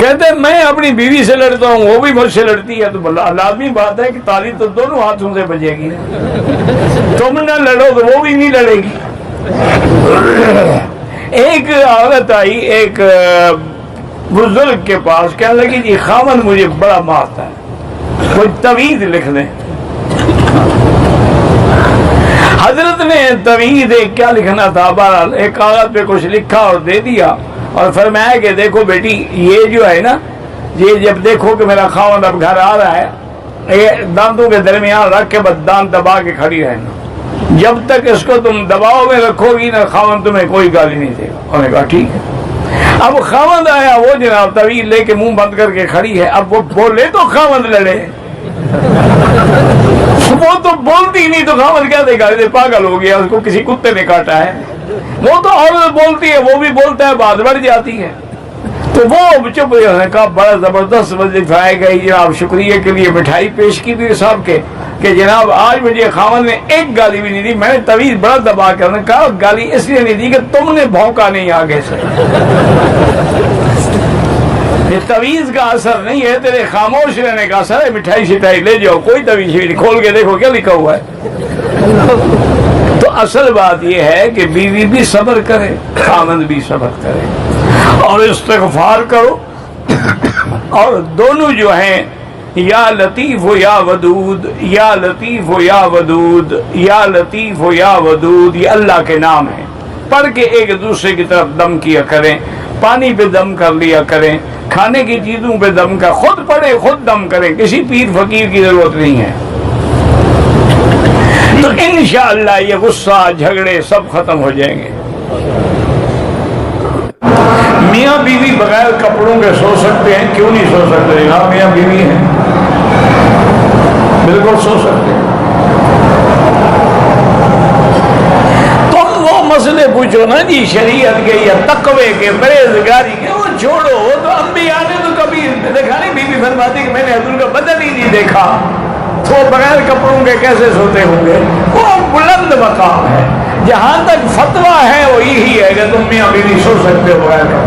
کہتے ہیں میں اپنی بیوی سے لڑتا ہوں، وہ بھی مجھ سے لڑتی ہے، تو لازمی بات ہے کہ تالی تو دونوں ہاتھوں سے بجے گی، تم نہ لڑو تو وہ بھی نہیں لڑے گی۔ ایک عورت آئی ایک بزرگ کے پاس، کہنے لگی جی خاوند مجھے بڑا مارتا ہے، کوئی تعویذ لکھ دیں۔ حضرت نے تعویذ کیا لکھنا تھا، بہرحال ایک کاغذ پہ کچھ لکھا اور دے دیا، اور فرمایا کہ دیکھو بیٹی یہ جو ہے نا، یہ جب دیکھو کہ میرا خاوند اب گھر آ رہا ہے، یہ دانتوں کے درمیان رکھ کے بس دانت دبا کے کھڑی رہنا، جب تک اس کو تم دباؤ میں رکھو گی نا خاوند تمہیں کوئی گالی نہیں دے گا۔ انہوں نے کہا ٹھیک ہے۔ اب خاوند آیا، وہ جناب طویل لے کے منہ بند کر کے کھڑی ہے، اب وہ بولے تو خاوند لڑے، وہ تو بولتی نہیں تو خاوند کیا دے گا، پاگل ہو گیا، اس کو کسی کتے نے کاٹا ہے۔ وہ تو عورت بولتی ہے، وہ بھی بولتا ہے، بات بڑھ جاتی ہے، تو وہ چپ نے کہا بڑا زبردست وظیفہ ہے گئی جناب، شکریہ کے لیے مٹھائی پیش کی تھی صاحب کے کہ جناب آج مجھے خاوند نے ایک گالی بھی نہیں دی، میں نے طویل بڑا دبا کر نے کہا گالی اس لیے نہیں دی کہ تم نے بھونکا نہیں آگے سے، یہ طویز کا اثر نہیں ہے، تیرے خاموش رہنے کا اثر ہے۔ مٹھائی شٹائی لے جاؤ، کوئی طویز نہیں، کھول کے دیکھو کیا لکھا ہوا ہے۔ تو اصل بات یہ ہے کہ بیوی بھی صبر کرے، خامند بھی صبر کرے، اور استغفار کرو، اور دونوں جو ہیں یا لطیف ہو یا ودود، یا لطیف ہو یا ودود، یا لطیف ہو یا ودود، یہ اللہ کے نام ہیں، پڑھ کے ایک دوسرے کی طرف دم کیا کریں، پانی پہ دم کر لیا کریں، کھانے کی چیزوں پہ دم کر، خود پڑھے خود دم کریں، کسی پیر فقیر کی ضرورت نہیں ہے۔ تو انشاءاللہ یہ غصہ جھگڑے سب ختم ہو جائیں گے۔ میاں بیوی بغیر کپڑوں کے سو سکتے ہیں؟ کیوں نہیں سو سکتے؟ جناب میاں بیوی ہیں، بالکل سو سکتے ہیں۔ تم وہ مسئلے پوچھو نا جی شریعت کے یا تقوی کے، پرہیزگاری کے، وہ چھوڑو، وہ تو انبیاء نے تو کبھی دیکھا نہیں۔ بیوی فرماتی کہ میں نے حضور کا بدن ہی نہیں دیکھا، تو بغیر کپڑوں کے کیسے سوتے ہوں گے؟ وہ بلند مقام ہے۔ جہاں تک فتویٰ ہے وہ یہی ہے کہ تم میاں بیوی سو سکتے ہو بغیر کپڑوں۔